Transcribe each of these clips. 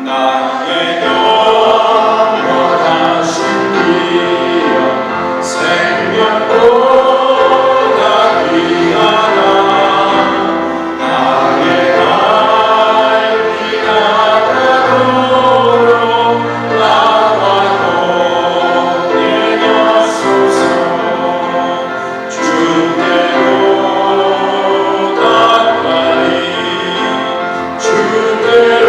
나의 영원하신 기억 생명보다 귀하다. 나의 갈비 나가도록 나와 동행하소서. 주대로 닦아리 주대로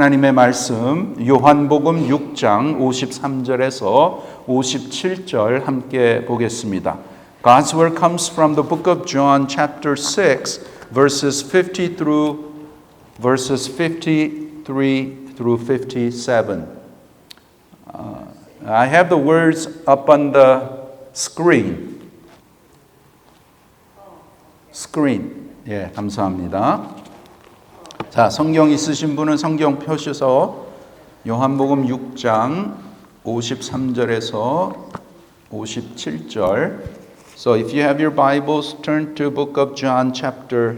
하나님의 말씀 요한복음 6장 53절에서 57절 함께 보겠습니다. God's word comes from the book of John chapter 6 verses 53 through 57. I have the words up on the screen. 예, 감사합니다. 자, 성경 있으신 분은 성경 펴셔서 요한복음 6장 53절에서 57절. So if you have your Bibles, turn to book of John chapter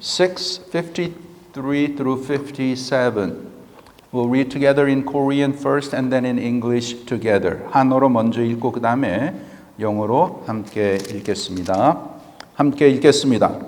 6, 53 through 57. We'll read together in Korean first and then in English together. 한어로 먼저 읽고 그 다음에 영어로 함께 읽겠습니다. 함께 읽겠습니다.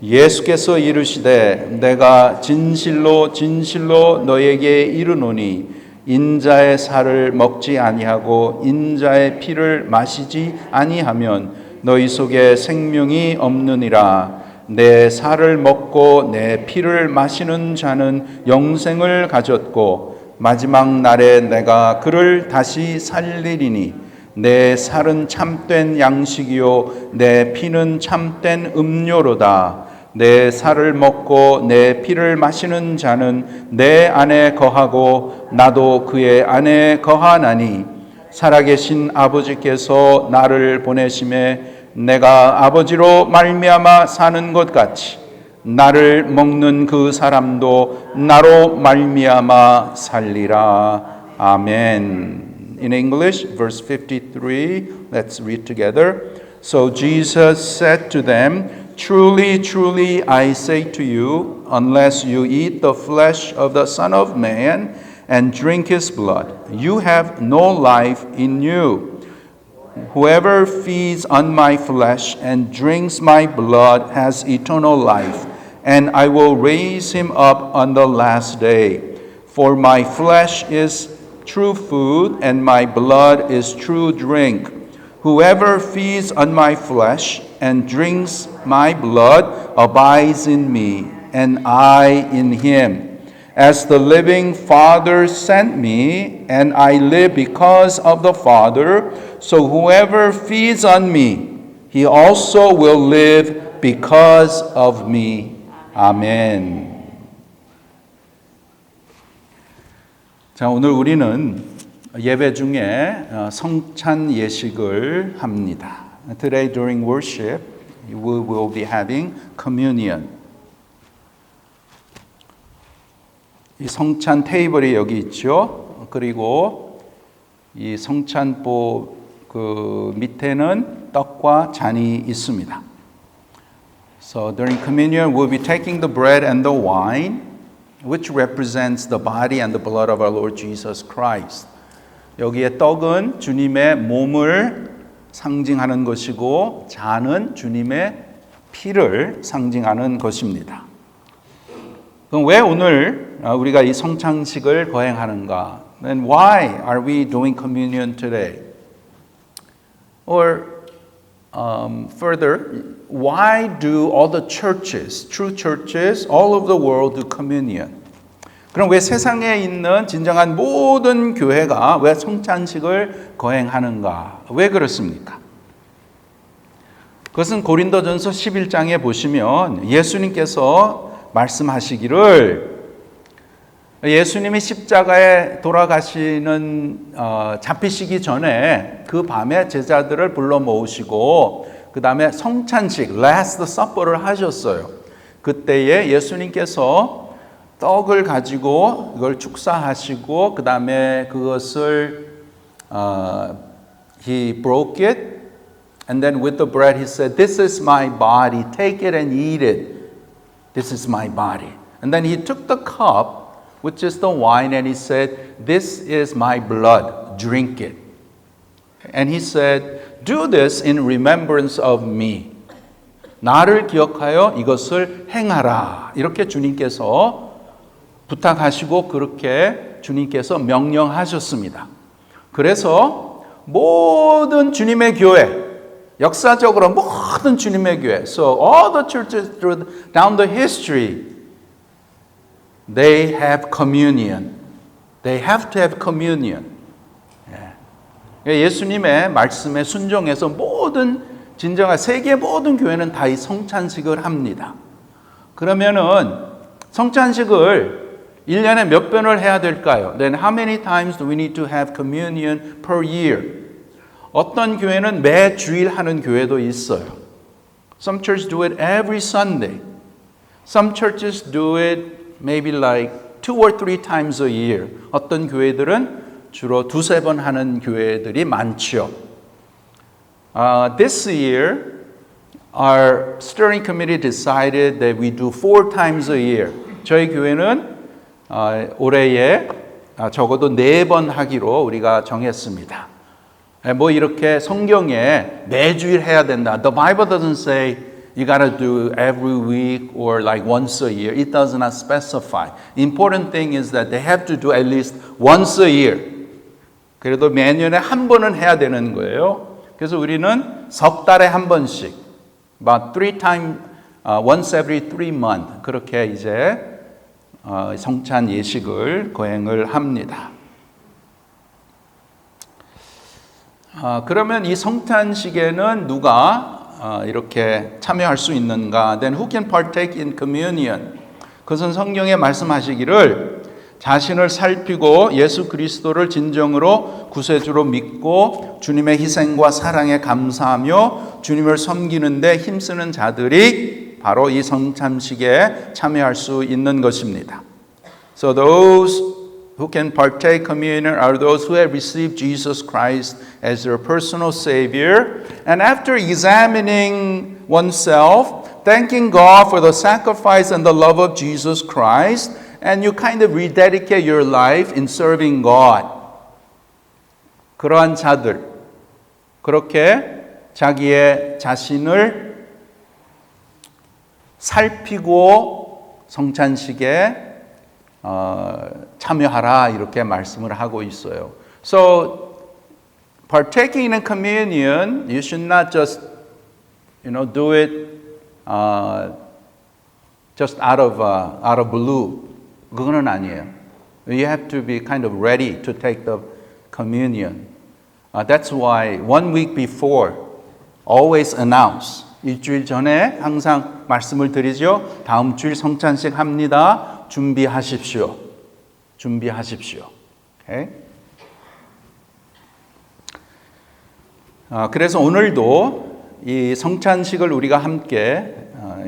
예수께서 이르시되 내가 진실로 진실로 너에게 이르노니 인자의 살을 먹지 아니하고 인자의 피를 마시지 아니하면 너희 속에 생명이 없느니라. 내 살을 먹고 내 피를 마시는 자는 영생을 가졌고 마지막 날에 내가 그를 다시 살리리니 내 살은 참된 양식이요 내 피는 참된 음료로다. 내 살을 먹고 내 피를 마시는 자는 내 안에 거하고 나도 그의 안에 거하나니 살아계신 아버지께서 나를 보내심에 내가 아버지로 말미암아 사는 것 같이 나를 먹는 그 사람도 나로 말미암아 살리라. 아멘. In English, verse 53, let's read together. So Jesus said to them, Truly, truly, I say to you, unless you eat the flesh of the Son of Man and drink his blood, you have no life in you. Whoever feeds on my flesh and drinks my blood has eternal life, and I will raise him up on the last day. For my flesh is true food, and my blood is true drink. Whoever feeds on my flesh and drinks my blood abides in me, and I in him. As the living Father sent me, and I live because of the Father, so whoever feeds on me, he also will live because of me. 아멘. 자, 오늘 우리는 예배 중에 성찬 예식을 합니다. Today during worship, we will be having communion. 이 성찬 테이블이 여기 있죠. 그리고 이 성찬보 그 밑에는 떡과 잔이 있습니다. So during communion, we'll be taking the bread and the wine, which represents the body and the blood of our Lord Jesus Christ. 여기에 떡은 주님의 몸을 상징하는 것이고 잔은 주님의 피를 상징하는 것입니다. 그럼 왜 오늘 우리가 이 성찬식을 거행하는가? Then why are we doing communion today? Or further, why do all the churches, true churches, all over the world do communion? 그럼 왜 세상에 있는 진정한 모든 교회가 왜 성찬식을 거행하는가? 왜 그렇습니까? 그것은 고린도전서 11장에 보시면 예수님께서 말씀하시기를 예수님이 십자가에 돌아가시는 잡히시기 전에 그 밤에 제자들을 불러 모으시고 그 다음에 성찬식, Last Supper를 하셨어요. 그때에 예수님께서 떡을 가지고 이걸 축사하시고 그 다음에 그것을 He broke it and then with the bread He said, This is my body, take it and eat it. This is my body. And then He took the cup, which is the wine, and He said, This is my blood, drink it. And He said, Do this in remembrance of me. 나를 기억하여 이것을 행하라. 이렇게 주님께서 부탁하시고 그렇게 주님께서 명령하셨습니다. 그래서 모든 주님의 교회, 역사적으로 모든 주님의 교회, so all the churches down the history, they have communion. They have to have communion. 예수님의 말씀에 순종해서 모든 진정한 세계 모든 교회는 다 이 성찬식을 합니다. 그러면은 성찬식을 1년에 몇 번을 해야 될까요? Then how many times do we need to have communion per year? 어떤 교회는 매 주일 하는 교회도 있어요. Some churches do it every Sunday. Some churches do it maybe like 2 or 3 times a year. 어떤 교회들은 주로 두세 번 하는 교회들이 많죠. This year, our steering committee decided that we do 4 times a year. 저희 교회는 올해에 적어도 4번 하기로 우리가 정했습니다. 뭐 이렇게 성경에 매주일 해야 된다. The Bible doesn't say you gotta do every week or like once a year. It does not specify. The important thing is that they have to do at least once a year. 그래도 매년에 한 번은 해야 되는 거예요. 그래서 우리는 석 달에 한 번씩, about 3 times, once every 3 months 그렇게 이제 성찬 예식을 거행을 합니다. 그러면 이 성탄식에는 누가 이렇게 참여할 수 있는가? Then who can partake in communion? 그것은 성경에 말씀하시기를 자신을 살피고 예수 그리스도를 진정으로 구세주로 믿고 주님의 희생과 사랑에 감사하며 주님을 섬기는데 힘쓰는 자들이 바로 이 성찬식에 참여할 수 있는 것입니다. So those who can partake communion are those who have received Jesus Christ as their personal Savior. And after examining oneself, thanking God for the sacrifice and the love of Jesus Christ, and you kind of rededicate your life in serving God. 그러한 자들, 그렇게 자기의 자신을 살피고 성찬식에 참여하라 이렇게 말씀을 하고 있어요. So partaking in communion, you should not just, do it just out of blue. 그거는 아니에요. You have to be kind of ready to take the communion. That's why 1 week before, always announce. 일주일 전에 항상 말씀을 드리죠. 다음 주일 성찬식 합니다. 준비하십시오. 준비하십시오. Okay? 그래서 오늘도 이 성찬식을 우리가 함께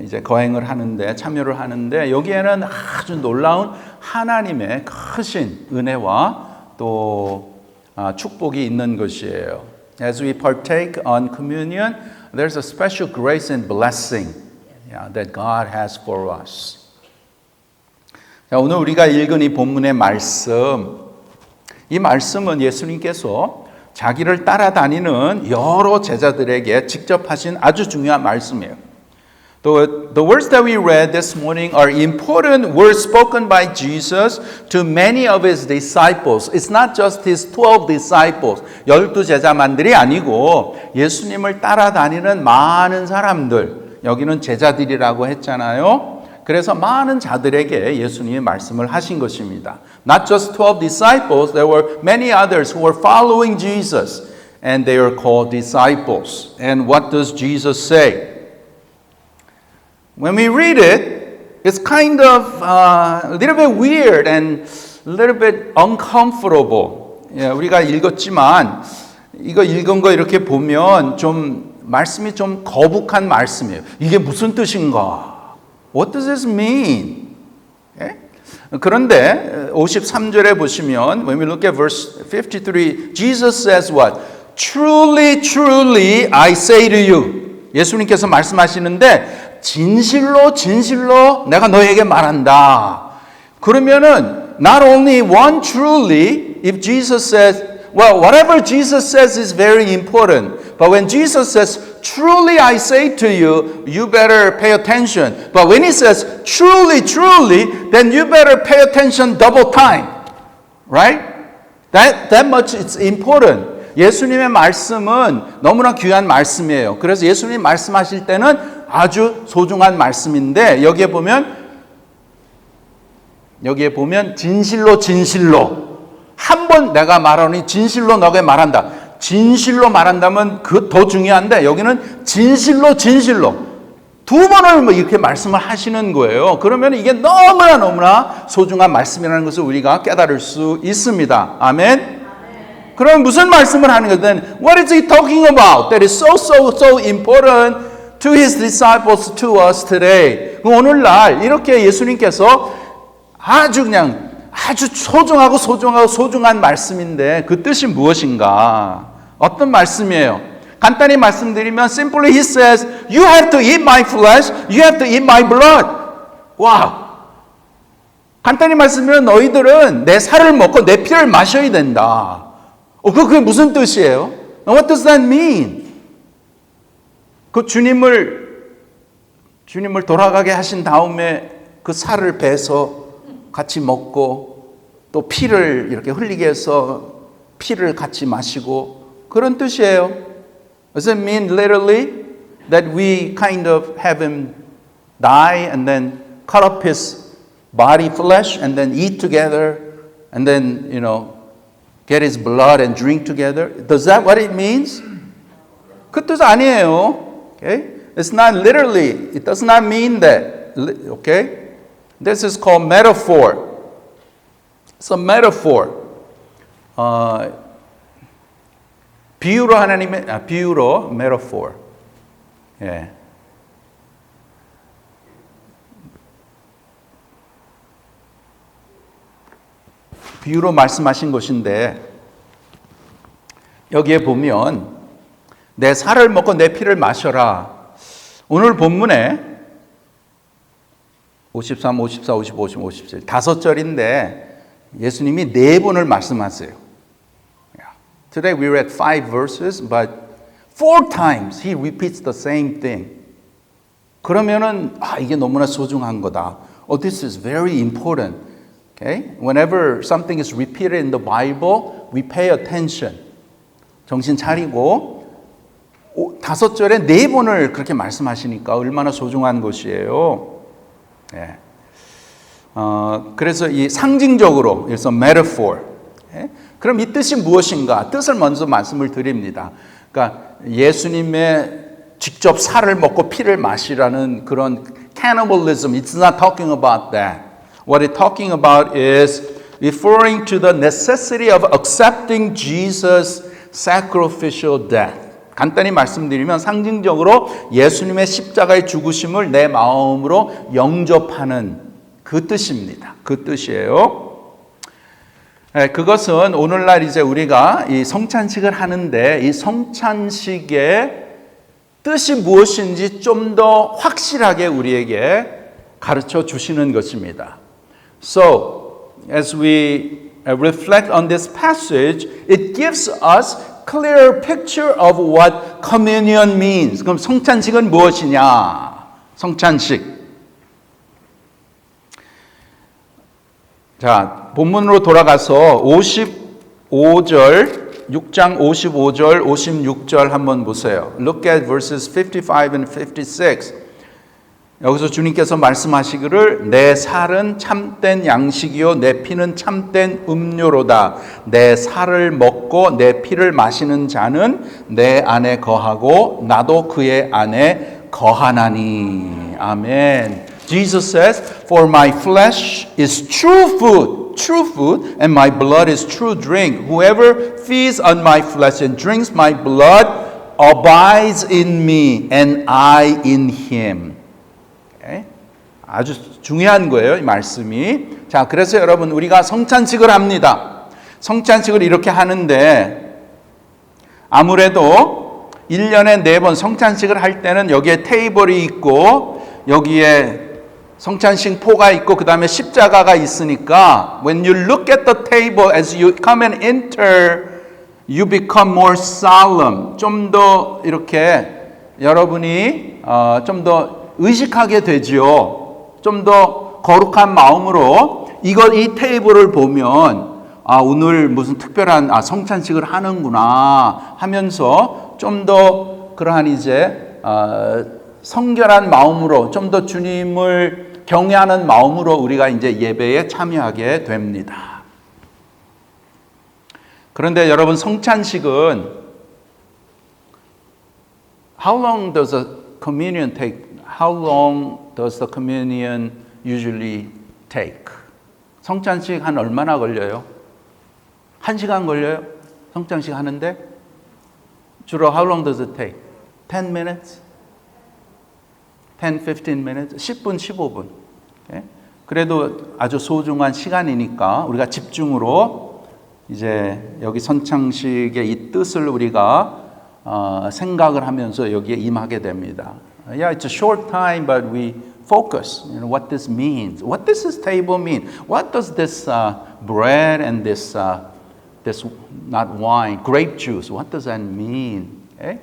이제 거행을 하는데 참여를 하는데 여기에는 아주 놀라운 하나님의 크신 은혜와 또 축복이 있는 것이에요. As we partake on communion, there's a special grace and blessing that God has for us. 자, 오늘 우리가 읽은 이 본문의 말씀, 이 말씀은 예수님께서 자기를 따라다니는 여러 제자들에게 직접 하신 아주 중요한 말씀이에요. The words that we read this morning are important words spoken by Jesus to many of his disciples. It's not just his 12 disciples, 12 제자만들이 아니고 예수님을 따라다니는 많은 사람들, 여기는 제자들이라고 했잖아요. 그래서 많은 자들에게 예수님이 말씀을 하신 것입니다. Not just 12 disciples, there were many others who were following Jesus, and they are called disciples. And what does Jesus say? When we read it, it's kind of a little bit weird and a little bit uncomfortable. 우리가 읽었지만 이거 읽은 거 이렇게 보면 좀 말씀이 좀 거북한 말씀이에요. 이게 무슨 뜻인가? What does this mean? 그런데 53절에 보시면 when we look at verse 53, Jesus says what? Truly, truly, I say to you. 예수님께서 말씀하시는데 진실로 진실로 내가 너에게 말한다. 그러면은 not only one truly, if Jesus says, well, whatever Jesus says is very important. But when Jesus says, truly I say to you, you better pay attention. But when he says, truly, truly, then you better pay attention double time. Right? That much it's important. 예수님의 말씀은 너무나 귀한 말씀이에요. 그래서 예수님 말씀하실 때는 아주 소중한 말씀인데 여기에 보면 진실로 진실로 한 번 내가 말하니 진실로 너에게 말한다. 진실로 말한다면 그 더 중요한데 여기는 진실로 진실로 두 번을 이렇게 말씀을 하시는 거예요. 그러면 이게 너무나 소중한 말씀이라는 것을 우리가 깨달을 수 있습니다. 아멘. 그럼 무슨 말씀을 하는 거든? What is he talking about? That is so important to his disciples, to us today. 오늘날 이렇게 예수님께서 아주 소중한 말씀인데 그 뜻이 무엇인가? 어떤 말씀이에요? 간단히 말씀드리면 simply he says, you have to eat my flesh, you have to eat my blood. 와, 간단히 말씀드리면 너희들은 내 살을 먹고 내 피를 마셔야 된다. 그게 무슨 뜻이에요? What does that mean? 그 주님을 돌아가게 하신 다음에 그 살을 베서 같이 먹고 또 피를 이렇게 흘리게 해서 피를 같이 마시고 그런 뜻이에요. Does it mean literally that we kind of have him die and then cut up his body flesh and then eat together and then, get his blood and drink together? Does that what it means? 그 뜻 아니에요. Okay? It's not literally. It does not mean that. Okay? This is called metaphor. It's a metaphor. 비유로 비유로 metaphor. 예. 비유로 말씀하신 것인데 여기에 보면 내 살을 먹고 내 피를 마셔라. 오늘 본문에 53, 54, 55, 57 다섯 절인데 예수님이 네 번을 말씀하세요. Today we read 5 verses, but 4 times he repeats the same thing. 그러면은 이게 너무나 소중한 거다. This is very important. Okay? Whenever something is repeated in the Bible, we pay attention. 정신 차리고 다섯 절에 네 번을 그렇게 말씀하시니까 얼마나 소중한 것이에요. 예. 그래서 이 상징적으로 그래서 metaphor. 예? 그럼 이 뜻이 무엇인가? 뜻을 먼저 말씀을 드립니다. 그러니까 예수님의 직접 살을 먹고 피를 마시라는 그런 cannibalism. It's not talking about that. What it's talking about is referring to the necessity of accepting Jesus' sacrificial death. 간단히 말씀드리면 상징적으로 예수님의 십자가의 죽으심을 내 마음으로 영접하는 그 뜻입니다. 그 뜻이에요. 그것은 오늘날 이제 우리가 이 성찬식을 하는데 이 성찬식의 뜻이 무엇인지 좀 더 확실하게 우리에게 가르쳐 주시는 것입니다. So, as we reflect on this passage, it gives us clear picture of what communion means. 그럼 성찬식은 무엇이냐? 성찬식. 자, 본문으로 돌아가서 55절, 6장 55절, 56절 한번 보세요. Look at verses 55 and 56. 여기서 주님께서 말씀하시기를 내 살은 참된 양식이요 내 피는 참된 음료로다. 내 살을 먹고 내 피를 마시는 자는 내 안에 거하고 나도 그의 안에 거하나니. 아멘. Jesus says, "For my flesh is true food, and my blood is true drink. Whoever feeds on my flesh and drinks my blood abides in me, and I in him." Okay? 아주 중요한 거예요, 이 말씀이. 자, 그래서 여러분 우리가 성찬식을 합니다. 성찬식을 이렇게 하는데 아무래도 1년에 4번 성찬식을 할 때는 여기에 테이블이 있고 여기에 성찬식 포가 있고 그 다음에 십자가가 있으니까 when you look at the table as you come and enter, you become more solemn. 좀 더 이렇게 여러분이 좀 더 의식하게 되지요. 좀 더 거룩한 마음으로 이 테이블을 보면 오늘 무슨 특별한 성찬식을 하는구나 하면서 좀 더 그러한 이제 성결한 마음으로 좀 더 주님을 경외하는 마음으로 우리가 이제 예배에 참여하게 됩니다. 그런데 여러분 성찬식은 How long does a communion take? How long does the communion usually take? 성찬식 한 얼마나 걸려요? 1시간 걸려요? 성찬식 하는데? 주로 how long does it take? 10 minutes? 10, 15 minutes? 10분, 15분. Okay? 그래도 아주 소중한 시간이니까 우리가 집중으로 이제 여기 성찬식의 이 뜻을 우리가 생각을 하면서 여기에 임하게 됩니다. Yeah, it's a short time, but we focus. You know what this means. What does this table mean? What does this bread and this not wine, grape juice? What does that mean? Okay?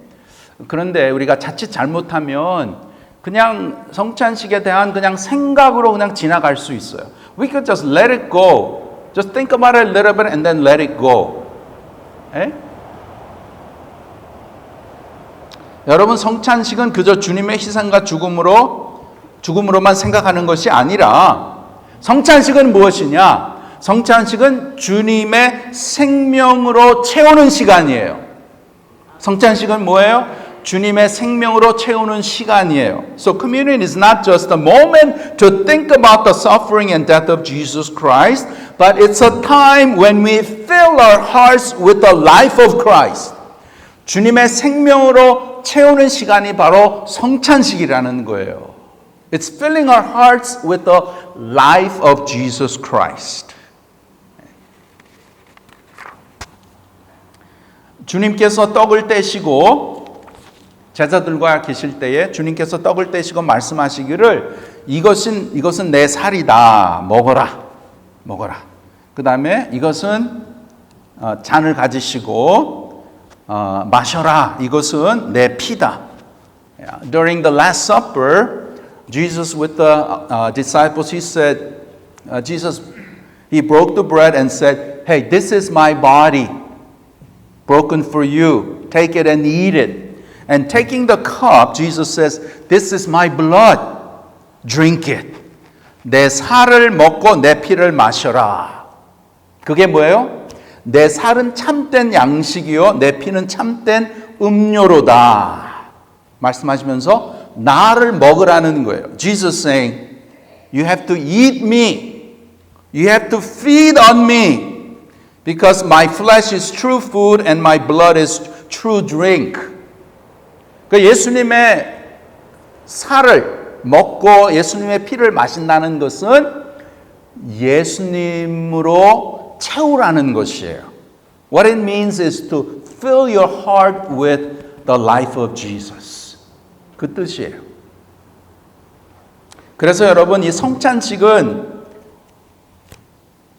그런데 우리가 자칫 잘못하면 그냥 성찬식에 대한 그냥 생각으로 그냥 지나갈 수 있어요. We could just let it go. Just think about it a little bit and then let it go. 에? 여러분 성찬식은 그저 주님의 희생과 죽음으로만 생각하는 것이 아니라 성찬식은 무엇이냐? 성찬식은 주님의 생명으로 채우는 시간이에요. 성찬식은 뭐예요? 주님의 생명으로 채우는 시간이에요. So communion is not just a moment to think about the suffering and death of Jesus Christ, but it's a time when we fill our hearts with the life of Christ. 주님의 생명으로 채우는 시간이 바로 성찬식이라는 거예요. It's filling our hearts with the life of Jesus Christ. 주님께서 떡을 떼시고 제자들과 계실 때에 주님께서 떡을 떼시고 말씀하시기를 이것은 내 살이다. 먹어라. 그 다음에 이것은 잔을 가지시고 마셔라. 이것은 내 피다. During the Last Supper, Jesus with the disciples, he broke the bread and said, "Hey, this is my body, broken for you. Take it and eat it." And taking the cup, Jesus says, "This is my blood. Drink it." 내 살을 먹고 내 피를 마셔라. 그게 뭐예요? 내 살은 참된 양식이요, 내 피는 참된 음료로다. 말씀하시면서 나를 먹으라는 거예요. Jesus saying, "You have to eat me. You have to feed on me. Because my flesh is true food and my blood is true drink." 그 예수님의 살을 먹고 예수님의 피를 마신다는 것은 예수님으로 채우라는 것이에요. What it means is to fill your heart with the life of Jesus. 그 뜻이에요. 그래서 여러분 이 성찬식은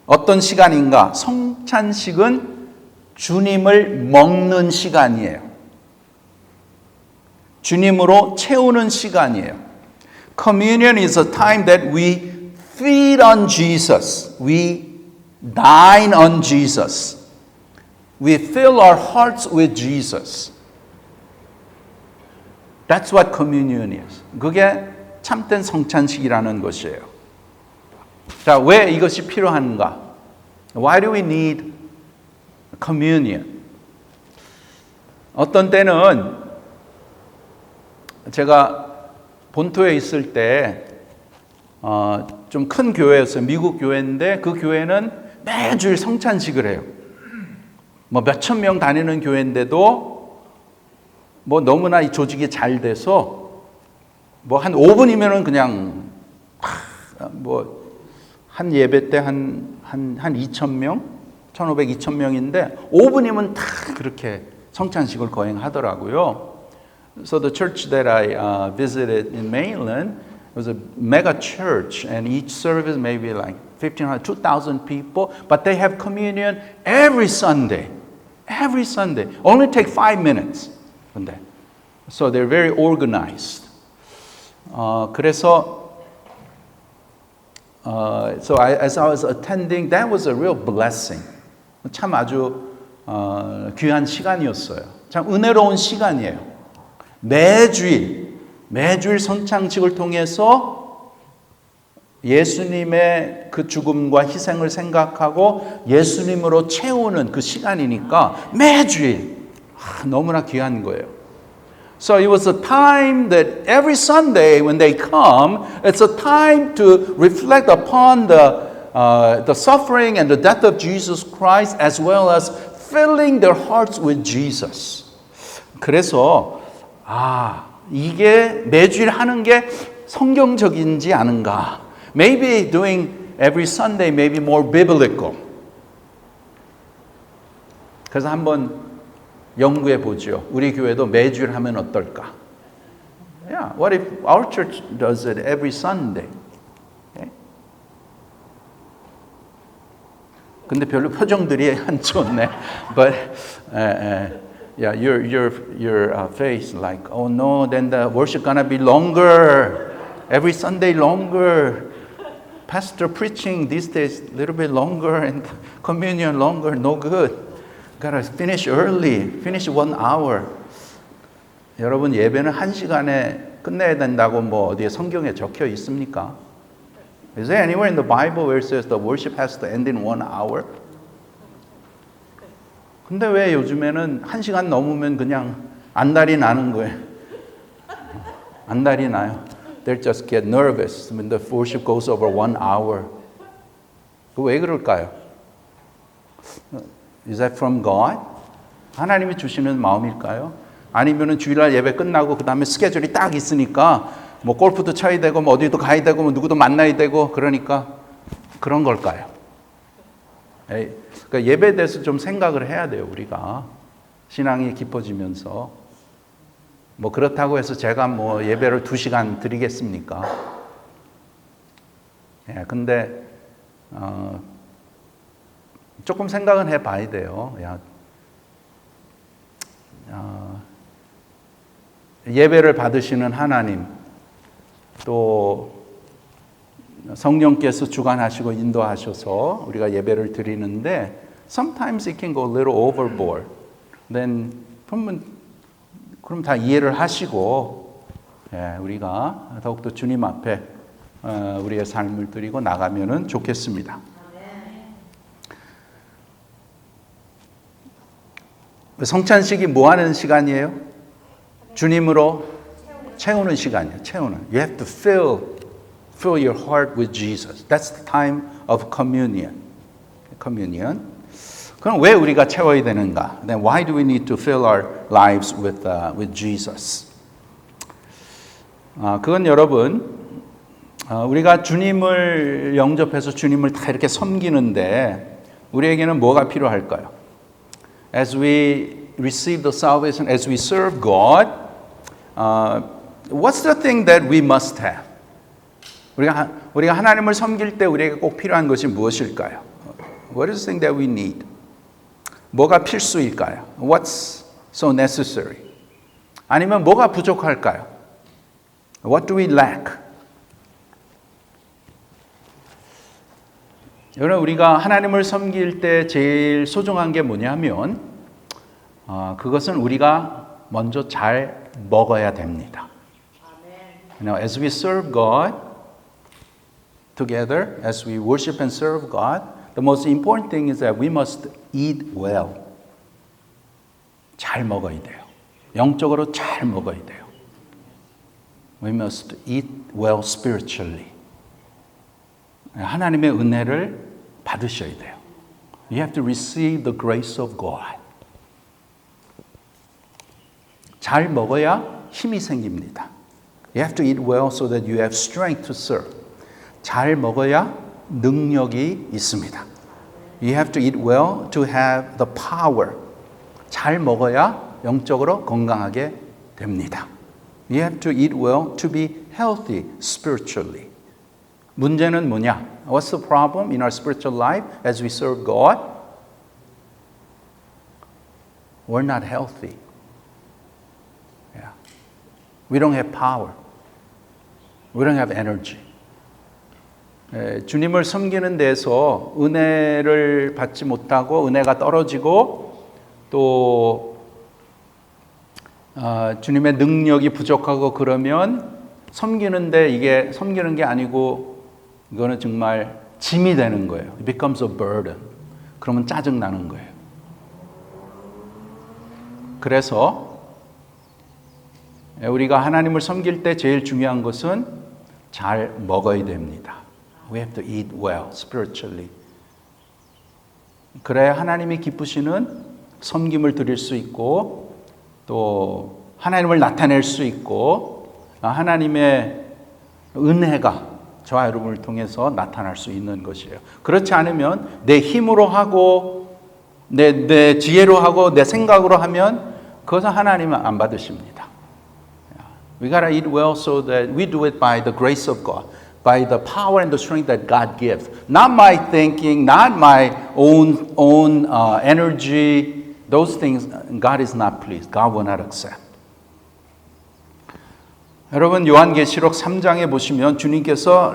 어떤 시간인가? 성찬식은 주님을 먹는 시간이에요. 주님으로 채우는 시간이에요. Communion is a time that we feed on Jesus. We dine on Jesus. We fill our hearts with Jesus. That's what communion is. 그게 참된 성찬식이라는 것이에요. 자, 왜 이것이 필요한가? Why do we need communion? 어떤 때는 제가 본토에 있을 때 좀 큰 교회였어요. 미국 교회인데 그 교회는 매주일 성찬식을 해요. 뭐 몇천 명 다니는 교회인데도 뭐 너무나 이 조직이 잘 돼서 뭐 한 5분이면은 그냥 뭐 한 예배 때 한 2,000명, 1,500, 2,000명인데 5분이면 다 그렇게 성찬식을 거행하더라고요. So the church that I visited in Mainland was a mega church, and each service maybe like 1,500, 2,000 people, but they have communion every Sunday. Every Sunday. Only take 5 minutes. 근데 so they're very organized. As I was attending, that was a real blessing. 참 아주 귀한 시간이었어요. 참 은혜로운 시간이에요. 매주일 성찬식을 통해서 예수님의 그 죽음과 희생을 생각하고 예수님으로 채우는 그 시간이니까 매주일 너무나 귀한 거예요. So it was a time that every Sunday when they come, it's a time to reflect upon the suffering and the death of Jesus Christ as well as filling their hearts with Jesus. 그래서 이게 매주일 하는 게 성경적인지 않은가? Maybe doing every Sunday may be more biblical. 그래서 한번 연구해 보죠. 우리 교회도 매주일 하면 어떨까? Yeah, what if our church does it every Sunday? Okay? 근데 별로 표정들이 안 좋네. But yeah, your face like, oh no, then the worship gonna be longer. Every Sunday longer. Pastor preaching these days a little bit longer and communion longer. No good. Gotta finish early. Finish 1 hour. 여러분 예배는 1시간에 끝내야 된다고 뭐 어디에 성경에 적혀 있습니까? Is there anywhere in the Bible where it says the worship has to end in 1 hour? 근데 왜 요즘에는 1시간 넘으면 그냥 안달이 나는 거예요? 안달이 나요. They'll just get nervous when the worship goes over 1 hour. 왜 그럴까요? Is that from God? 하나님이 주시는 마음일까요? 아니면은 주일날 예배 끝나고 그 다음에 스케줄이 딱 있으니까 뭐 골프도 쳐야 되고 뭐 어디도 가야 되고 뭐 누구도 만나야 되고 그러니까 그런 걸까요? 그러니까 예배에 대해서 좀 생각을 해야 돼요, 우리가. 신앙이 깊어지면서. 뭐 그렇다고 해서 제가 뭐 예배를 2시간 드리겠습니까? 예, 근데 조금 생각은 해 봐야 돼요. 예배를 받으시는 하나님, 또 성령께서 주관하시고 인도하셔서 우리가 예배를 드리는데 sometimes it can go a little overboard. Then 그럼 다 이해를 하시고 우리가 더욱더 주님 앞에 우리의 삶을 드리고 나가면은 좋겠습니다. 성찬식이 뭐 하는 시간이에요? 주님으로 채우는 시간이에요. 채우는. You have to fill your heart with Jesus. That's the time of communion. 그럼 왜 우리가 채워야 되는가? Then why do we need to fill our lives with Jesus? 그건 여러분, 우리가 주님을 영접해서 주님을 다 이렇게 섬기는데 우리에게는 뭐가 필요할까요? As we receive the salvation, as we serve God, what's the thing that we must have? 우리가 하나님을 섬길 때 우리에게 꼭 필요한 것이 무엇일까요? What is the thing that we need? 뭐가 필수일까요? What's so necessary? 아니면 뭐가 부족할까요? What do we lack? 여러분, 우리가 하나님을 섬길 때 제일 소중한 게 뭐냐면 그것은 우리가 먼저 잘 먹어야 됩니다. Now, as we serve God together, as we worship and serve God, the most important thing is that we must eat well. 잘 먹어야 돼요. 영적으로 잘 먹어야 돼요. We must eat well spiritually. 하나님의 은혜를 받으셔야 돼요. You have to receive the grace of God. 잘 먹어야 힘이 생깁니다. You have to eat well so that you have strength to serve. 잘 먹어야 능력이 있습니다. You have to eat well to have the power. 잘 먹어야 영적으로 건강하게 됩니다. You have to eat well to be healthy spiritually. 문제는 뭐냐? What's the problem in our spiritual life as we serve God? We're not healthy. Yeah. We don't have power. We don't have energy. 주님을 섬기는 데서 은혜를 받지 못하고 은혜가 떨어지고 또 주님의 능력이 부족하고 그러면 섬기는데 이게 섬기는 게 아니고 이거는 정말 짐이 되는 거예요. It becomes a burden. 그러면 짜증 나는 거예요. 그래서 우리가 하나님을 섬길 때 제일 중요한 것은 잘 먹어야 됩니다. We have to eat well spiritually. 그래야 하나님이 기쁘시는 섬김을 드릴 수 있고 또 하나님을 나타낼 수 있고 하나님의 은혜가 저와 여러분을 통해서 나타날 수 있는 것이에요. 그렇지 않으면 내 힘으로 하고 내 지혜로 하고 내 생각으로 하면 그것은 하나님은 안 받으십니다. We gotta eat well so that we do it by the grace of God, by the power and the strength that God gives. Not my thinking, not my own energy. Those things God is not pleased. God will not accept. 여러분 요한계시록 3장에 보시면 주님께서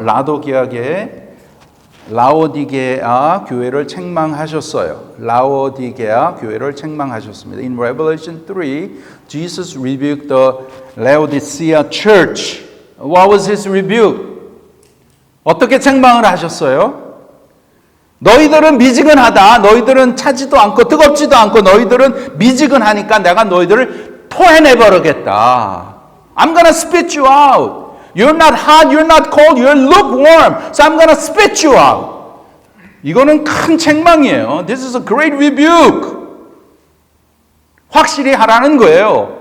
라오디게아 교회를 책망하셨어요. 라오디게아 교회를 책망하셨습니다. In Revelation 3, Jesus rebuked the Laodicea church. What was his rebuke? 어떻게 책망을 하셨어요? 너희들은 미지근하다. 너희들은 차지도 않고 뜨겁지도 않고 너희들은 미지근하니까 내가 너희들을 토해내버리겠다. I'm gonna spit you out. You're not hot, you're not cold, you're lukewarm. So I'm gonna spit you out. 이거는 큰 책망이에요. This is a great rebuke. 확실히 하라는 거예요.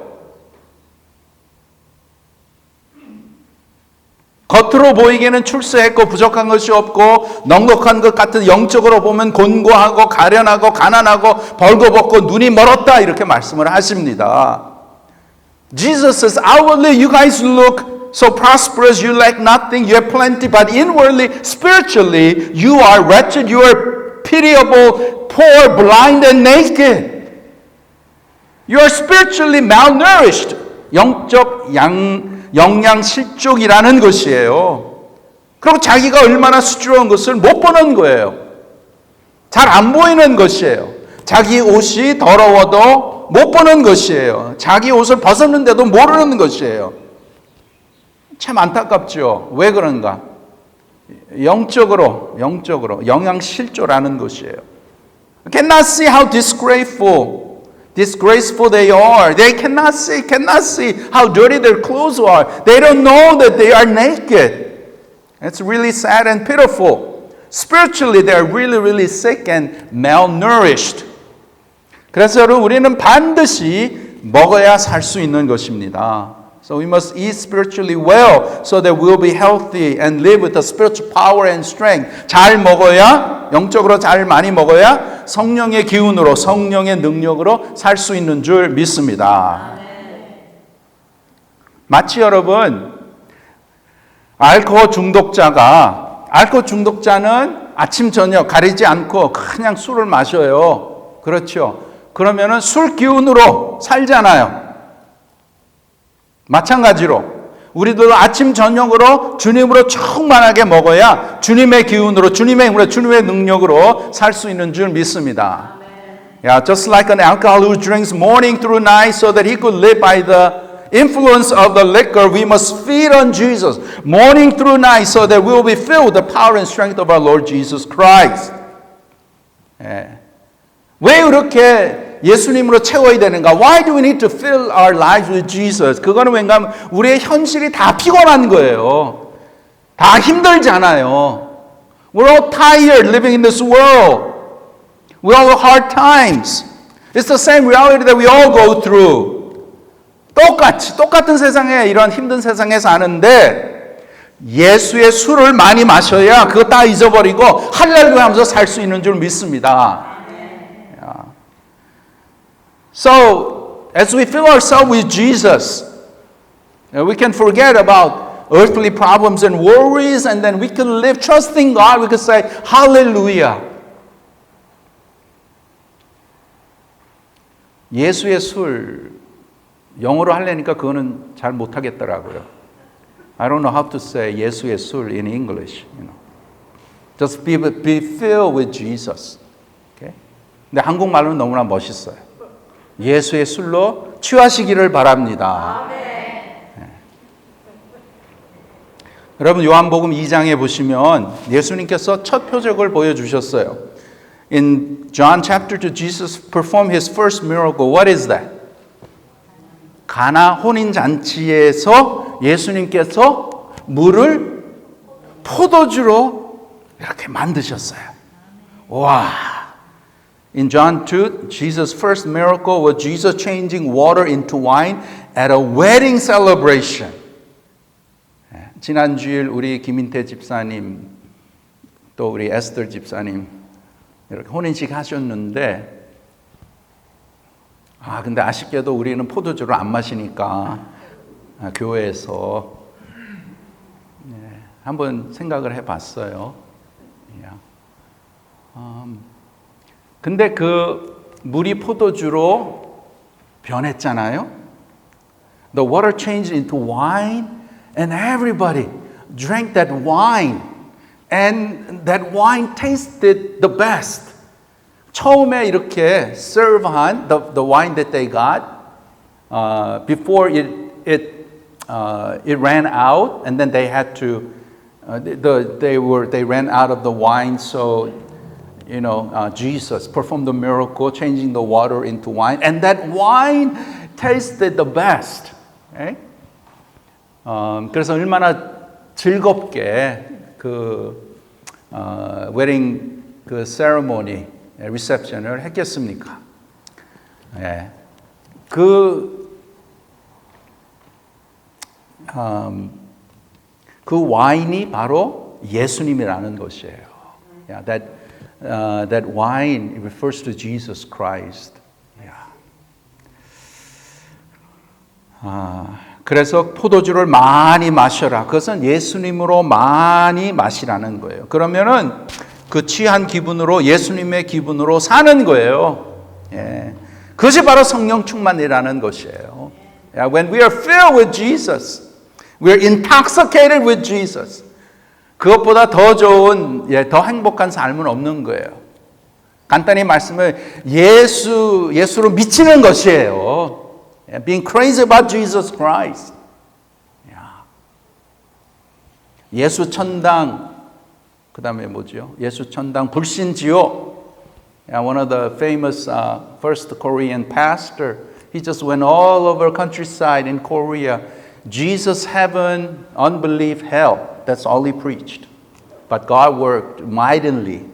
겉으로 보이기에는 출세했고 부족한 것이 없고 넉넉한 것 같은 영적으로 보면 곤고하고 가련하고 가난하고 벌거벗고 눈이 멀었다 이렇게 말씀을 하십니다. Jesus says, outwardly you guys look so prosperous, you lack nothing, you have plenty, but inwardly, spiritually, you are wretched, you are pitiable, poor, blind, and naked. You are spiritually malnourished. 영적 영양실족이라는 것이에요. 그리고 자기가 얼마나 수치로운 것을 못 보는 거예요. 잘 안 보이는 것이에요. 자기 옷이 더러워도 못 보는 것이에요. 자기 옷을 벗었는데도 모르는 것이에요. 참 안타깝죠. 왜 그런가? 영적으로 영양실조라는 것이에요. Cannot see how disgraceful they are. They cannot see how dirty their clothes are. They don't know that they are naked. It's really sad and pitiful. Spiritually, they are really sick and malnourished. 그래서 여러분 우리는 반드시 먹어야 살 수 있는 것입니다. So we must eat spiritually well so that we'll be healthy and live with the spiritual power and strength. 잘 먹어야, 영적으로 잘 많이 먹어야 성령의 기운으로, 성령의 능력으로 살 수 있는 줄 믿습니다. 마치 여러분, 알코올 중독자는 아침, 저녁 가리지 않고 그냥 술을 마셔요. 그렇죠. 그러면은 술 기운으로 살잖아요. 마찬가지로 우리도 아침 저녁으로 주님으로 충만하게 먹어야 주님의 기운으로 주님의 힘으로 주님의 능력으로 살 수 있는 줄 믿습니다. Yeah, just like an alcoholic who drinks morning through night so that he could live by the influence of the liquor, we must feed on Jesus morning through night so that we will be filled with the power and strength of our Lord Jesus Christ. 예. 왜 이렇게 예수님으로 채워야 되는가? Why do we need to fill our lives with Jesus? 그거는 왠가 하면 우리의 현실이 다 피곤한 거예요. 다 힘들잖아요. We're all tired living in this world. We all have hard times. It's the same reality that we all go through. 똑같은 세상에 이런 힘든 세상에 사는데 예수의 술을 많이 마셔야 그거 다 잊어버리고 할렐루야 하면서 살 수 있는 줄 믿습니다. So, as we fill ourselves with Jesus, we can forget about earthly problems and worries, and then we can live trusting God. We can say, Hallelujah. 예수의 술, 영어로 하려니까 그거는 잘 못하겠더라고요. I don't know how to say 예수의 술 in English. Just be filled with Jesus. Okay? 근데 한국말로는 너무나 멋있어요. 예수의 술로 취하시기를 바랍니다. 여러분 요한복음 2장에 보시면 예수님께서 첫 표적을 보여주셨어요. In John chapter 2, Jesus performed his first miracle. What is that? 가나 혼인잔치에서 예수님께서 물을 포도주로 이렇게 만드셨어요. 와! In John 2, Jesus' first miracle was Jesus changing water into wine at a wedding celebration. 지난주일 우리 김인태 집사님 또 우리 에스더 집사님 이렇게 혼인식 하셨는데 근데 아쉽게도 우리는 포도주를 안 마시니까 교회에서 한번 생각을 해봤어요. 근데 그 물이 포도주로 변했잖아요. The water changed into wine, and everybody drank that wine, and that wine tasted the best. 처음에 이렇게 serve한 the wine that they got before it ran out, and then they had to they ran out of the wine. So Jesus performed the miracle, changing the water into wine, and that wine tasted the best. Okay? 그래서 얼마나 즐겁게 그 웨딩 그 세레모니 리셉션을 했겠습니까? 그 와인이 바로 예수님이라는 것이에요. That wine refers to Jesus Christ. 그래서 포도주를 많이 마셔라. 그것은 예수님으로 많이 마시라는 거예요. 그러면은 그 취한 기분으로 예수님의 기분으로 사는 거예요. 그것이 바로 성령 충만이라는 것이에요. When we are filled with Jesus, we are intoxicated with Jesus. 그것보다 더 좋은, 더 행복한 삶은 없는 거예요. 간단히 말씀을 예수로 미치는 것이에요. Being crazy about Jesus Christ. 예수 천당, 그 다음에 뭐죠? 예수 천당 불신지옥. One of the famous first Korean pastor, he just went all over countryside in Korea. Jesus, heaven, unbelief, hell. That's all he preached. But God worked mightily.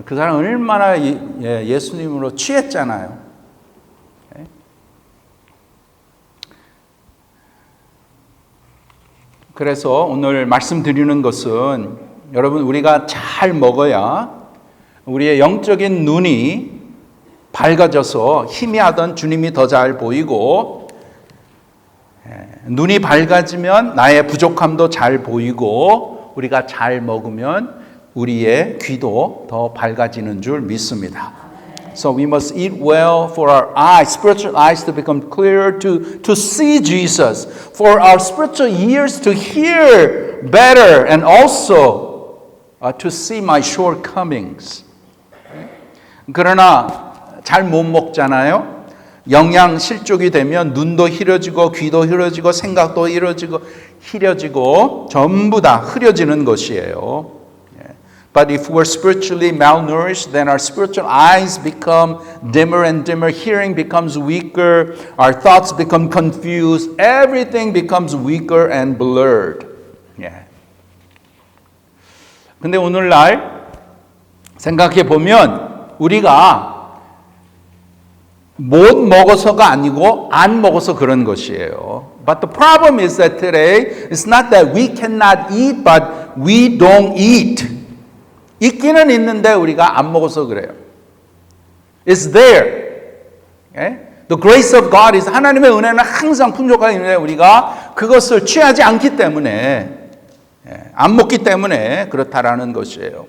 그 사람 얼마나 예수님으로 취했잖아요. 그래서 오늘 말씀드리는 것은 여러분 우리가 잘 먹어야 우리의 영적인 눈이 밝아져서 희미하던 주님이 더 잘 보이고 눈이 밝아지면 나의 부족함도 잘 보이고 우리가 잘 먹으면 우리의 귀도 더 밝아지는 줄 믿습니다. So we must eat well for our eyes, spiritual eyes to become clearer to see Jesus, for our spiritual ears to hear better, and also to see my shortcomings. 그러나 잘 못 먹잖아요. 영양 실족이 되면 눈도 흐려지고 귀도 흐려지고 생각도 흐려지고 전부 다 흐려지는 것이에요. But if we're spiritually malnourished, then our spiritual eyes become dimmer and dimmer. Hearing becomes weaker. Our thoughts become confused. Everything becomes weaker and blurred. 근데 오늘날 생각해 보면 우리가 못 먹어서가 아니고 안 먹어서 그런 것이에요. But the problem is that today it's not that we cannot eat, but we don't eat. 있기는 있는데 우리가 안 먹어서 그래요. It's there. The grace of God is 하나님의 은혜는 항상 풍족하게 있는데 우리가 그것을 취하지 않기 때문에 안 먹기 때문에 그렇다라는 것이에요.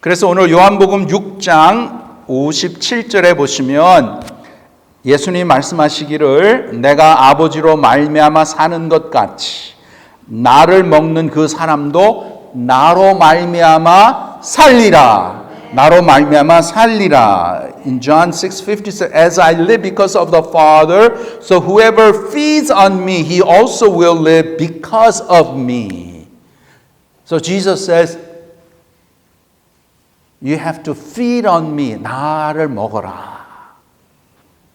그래서 오늘 요한복음 6장 57절에 보시면 예수님 말씀하시기를 내가 아버지로 말미암아 사는 것 같이 나를 먹는 그 사람도 나로 말미암아 살리라. 나로 말미암아 살리라. In John 6:50 says, As I live because of the Father, so whoever feeds on me, he also will live because of me. So Jesus says, You have to feed on me. 나를 먹어라.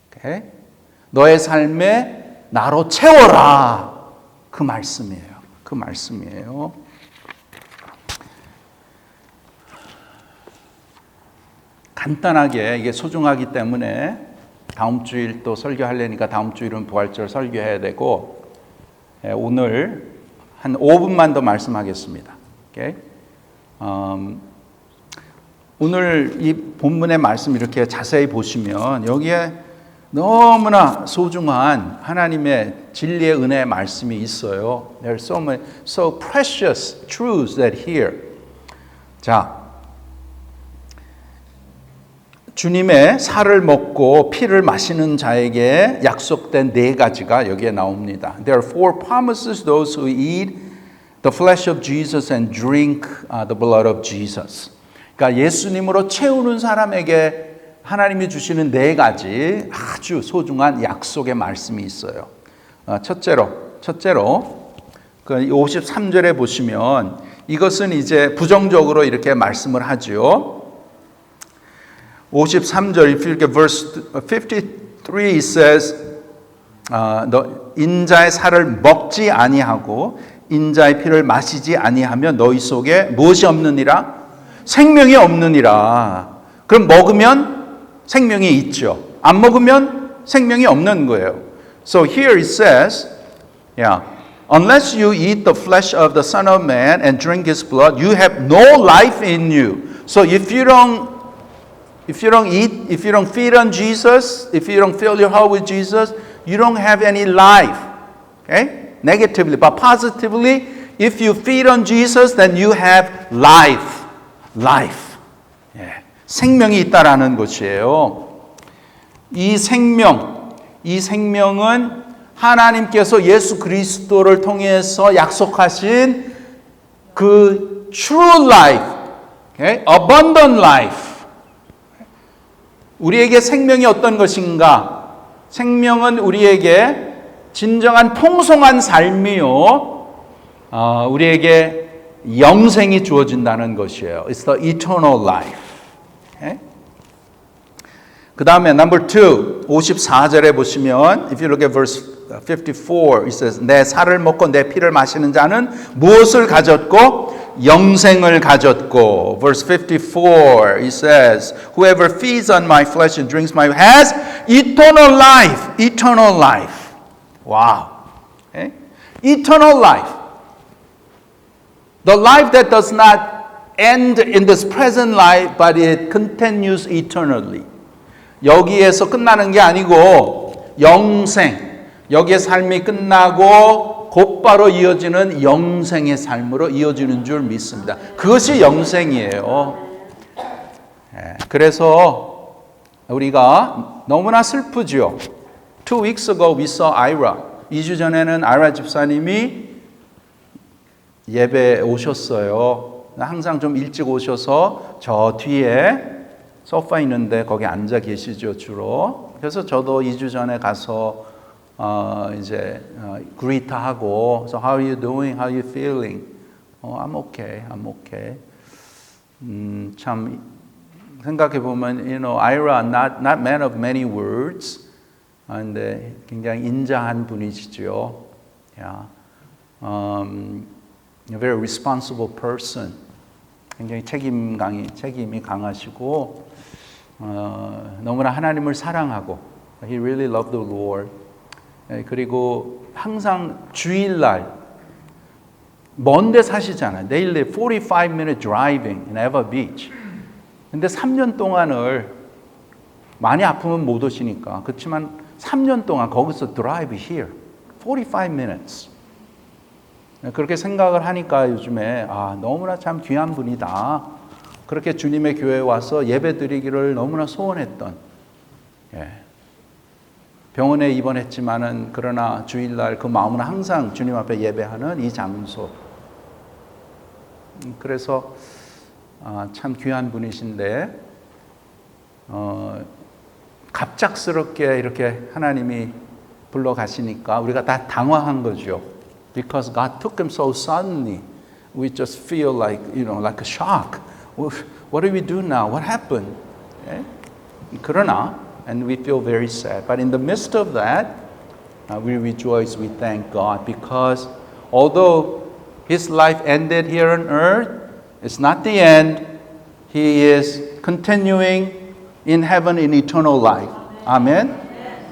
Okay? 너의 삶에 나로 채워라. 그 말씀이에요. 그 말씀이에요. 간단하게 이게 소중하기 때문에 다음 주일 또 설교하려니까 다음 주일은 부활절 설교해야 되고 오늘 한 5분만 더 말씀하겠습니다. Okay? 오늘 이 본문의 말씀 이렇게 자세히 보시면 여기에 너무나 소중한 하나님의 진리의 은혜의 말씀이 있어요. There are so precious truths that here. 자, 주님의 살을 먹고 피를 마시는 자에게 약속된 네 가지가 여기에 나옵니다. There are four promises those who eat the flesh of Jesus and drink the blood of Jesus. 그러니까 예수님으로 채우는 사람에게 하나님이 주시는 네 가지 아주 소중한 약속의 말씀이 있어요. 첫째로 그 53절에 보시면 이것은 이제 부정적으로 이렇게 말씀을 하죠. 53절, if you look at verse 53, it says, 너 인자의 살을 먹지 아니하고 인자의 피를 마시지 아니하면 너희 속에 무엇이 없느니라? 생명이 없느니라. 그럼 먹으면 생명이 있죠. 안 먹으면 생명이 없는 거예요. So here it says, unless you eat the flesh of the Son of Man and drink His blood, you have no life in you. So if you don't eat, if you don't feed on Jesus, if you don't fill your heart with Jesus, you don't have any life. Okay? Negatively, but positively, if you feed on Jesus, then you have life. Life. 예. 생명이 있다라는 것이에요. 이 생명은 하나님께서 예수 그리스도를 통해서 약속하신 그 true life, okay? abundant life. 우리에게 생명이 어떤 것인가? 생명은 우리에게 진정한 풍성한 삶이요, 우리에게 영생이 주어진다는 것이에요. It's the eternal life. Okay? 그 다음에 number 2, 54절에 보시면 if you look at verse 54, it says 내 살을 먹고 내 피를 마시는 자는 무엇을 가졌고 영생을 가졌고. Verse 54, it says whoever feeds on my flesh and drinks my has eternal life. Eternal life. Wow. Okay? Eternal life. The life that does not end in this present life, but it continues eternally. 여기에서 끝나는 게 아니고 영생, 여기의 삶이 끝나고 곧바로 이어지는 영생의 삶으로 이어지는 줄 믿습니다. 그것이 영생이에요. 그래서 우리가 너무나 슬프죠. 2 weeks ago we saw Ira. 2주 전에는 아이라 집사님이 예배 오셨어요. 항상 좀 일찍 오셔서 저 뒤에 소파 있는데 거기 앉아 계시죠, 주로. 그래서 저도 2주 전에 가서 greet하고, so how are you doing? How are you feeling? I'm okay. I'm okay. 참 생각해 보면, Ira not man of many words. 근데 굉장히 인자한 분이시죠. Yeah. A very responsible person. 굉장히 책임이 강하시고 너무나 하나님을 사랑하고 He really loved the Lord. 그리고 항상 주일날 먼데 사시잖아요. They live 45-minute driving in Eva Beach. 근데 3년 동안을 많이 아프면 못 오시니까 그렇지만 3년 동안 거기서 drive here 45 minutes. 그렇게 생각을 하니까 요즘에 너무나 참 귀한 분이다. 그렇게 주님의 교회에 와서 예배 드리기를 너무나 소원했던. 병원에 입원했지만은 그러나 주일날 그 마음은 항상 주님 앞에 예배하는 이 장소. 그래서 참 귀한 분이신데 갑작스럽게 이렇게 하나님이 불러가시니까 우리가 다 당황한 거죠. Because God took him so suddenly, we just feel like a shock. What do we do now? What happened? 그러나, and we feel very sad. But in the midst of that, we rejoice, we thank God. Because although his life ended here on earth, it's not the end. He is continuing in heaven in eternal life. 아멘.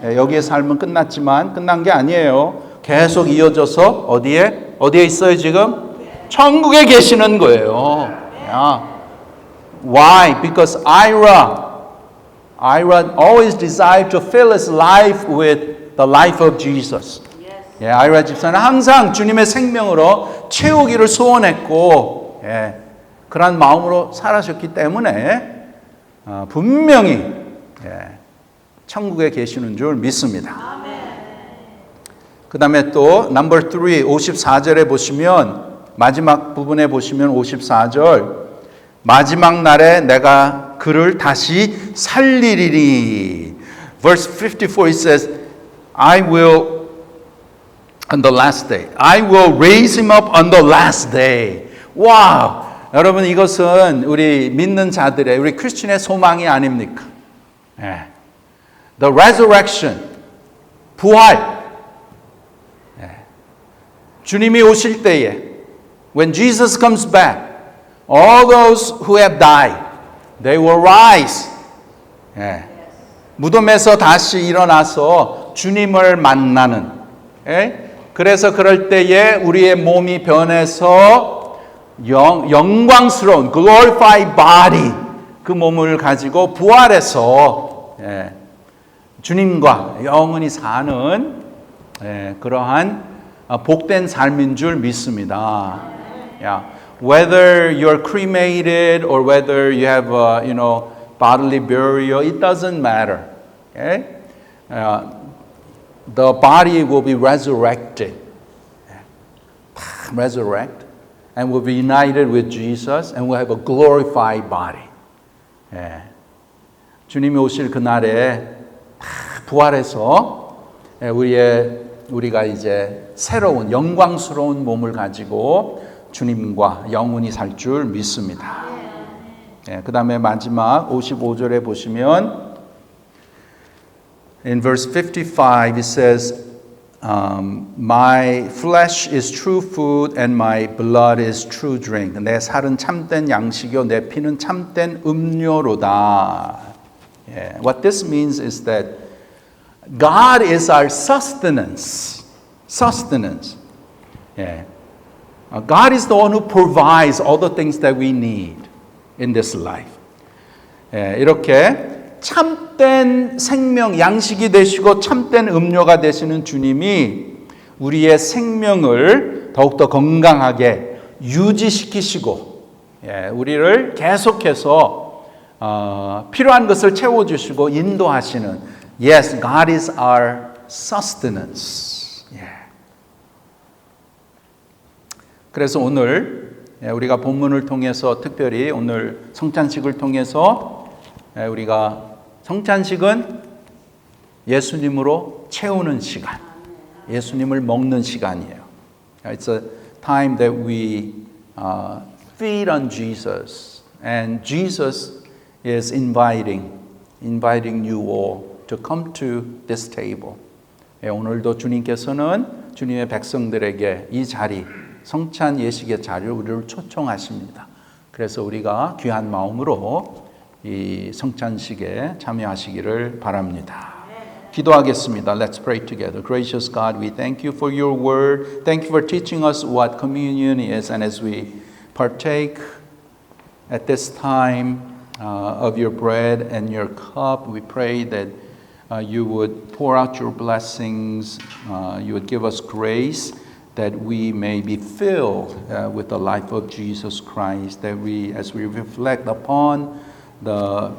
여기의 삶은 끝났지만 끝난 게 아니에요. 계속 이어져서 어디에 있어요 지금? 천국에 계시는 거예요. Why? Because Ira Ira always desired to fill his life with the life of Jesus. 예, 아이라 집사는 항상 주님의 생명으로 채우기를 소원했고, 예, 그런 마음으로 살아셨기 때문에 분명히 천국에 계시는 줄 믿습니다. 그 다음에 또 넘버 3 54절에 보시면 마지막 부분에 보시면 54절 마지막 날에 내가 그를 다시 살리리니 verse 54 it says I will on the last day I will raise him up on the last day. 와우! 여러분 이것은 우리 믿는 자들의 우리 크리스천의 소망이 아닙니까? 예. The resurrection 부활 주님이 오실 때에 when Jesus comes back all those who have died they will rise. 예. 무덤에서 다시 일어나서 주님을 만나는 예? 그래서 그럴 때에 우리의 몸이 변해서 영광스러운 glorified body 그 몸을 가지고 부활해서 예. 주님과 영원히 사는 예. 그러한 복된 삶인 줄 믿습니다. Yeah. Whether you're cremated or whether you have bodily burial, it doesn't matter. Okay? The body will be resurrected. Resurrect. And will be united with Jesus and will have a glorified body. 예. 주님이 오실 그날에 부활해서 우리가 이제 새로운 영광스러운 몸을 가지고 주님과 영원히 살 줄 믿습니다. 예, 그 다음에 마지막 55절에 보시면 in verse 55 it says My flesh is true food and my blood is true drink. 내 살은 참된 양식이요 내 피는 참된 음료로다. Yeah. What this means is that God is our sustenance. Sustenance. Yeah. God is the one who provides all the things that we need in this life. 예, 이렇게 참된 생명, 양식이 되시고 참된 음료가 되시는 주님이 우리의 생명을 더욱더 건강하게 유지시키시고 예, 우리를 계속해서 필요한 것을 채워주시고 인도하시는 Yes, God is our sustenance. 예. 그래서 오늘 우리가 본문을 통해서 특별히 오늘 성찬식을 통해서 우리가 성찬식은 예수님으로 채우는 시간, 예수님을 먹는 시간이에요. It's a time that we feed on Jesus, and Jesus is inviting you all to come to this table. 오늘도 주님께서는 주님의 백성들에게 이 자리, 성찬 예식의 자리를 우리를 초청하십니다. 그래서 우리가 귀한 마음으로 이 성찬식에 참여하시기를 바랍니다. 기도하겠습니다. Let's pray together. Gracious God, we thank you for your word. Thank you for teaching us what communion is. And as we partake at this time of your bread and your cup, we pray that you would pour out your blessings. You would give us grace that we may be filled with the life of Jesus Christ. That we, as we reflect upon the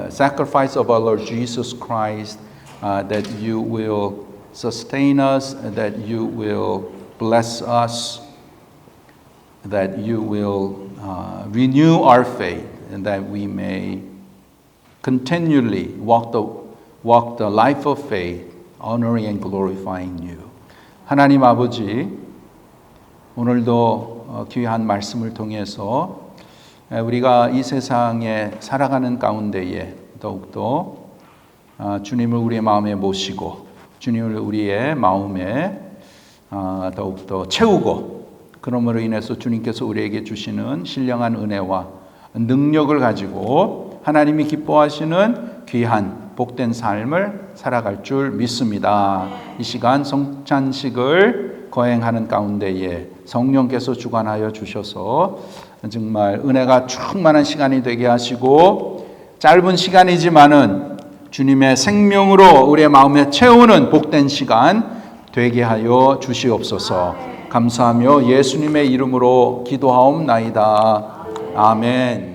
sacrifice of our Lord Jesus Christ, that you will sustain us, that you will bless us, that you will renew our faith, and that we may continually walk the life of faith, honoring and glorifying you. 하나님 아버지, 오늘도 귀한 말씀을 통해서 우리가 이 세상에 살아가는 가운데에 더욱더 주님을 우리의 마음에 모시고 주님을 우리의 마음에 더욱더 채우고 그러므로 인해서 주님께서 우리에게 주시는 신령한 은혜와 능력을 가지고 하나님이 기뻐하시는 귀한 복된 삶을 살아갈 줄 믿습니다. 이 시간 성찬식을 거행하는 가운데에 성령께서 주관하여 주셔서 정말 은혜가 충만한 시간이 되게 하시고 짧은 시간이지만은 주님의 생명으로 우리의 마음에 채우는 복된 시간 되게 하여 주시옵소서. 감사하며 예수님의 이름으로 기도하옵나이다. 아멘.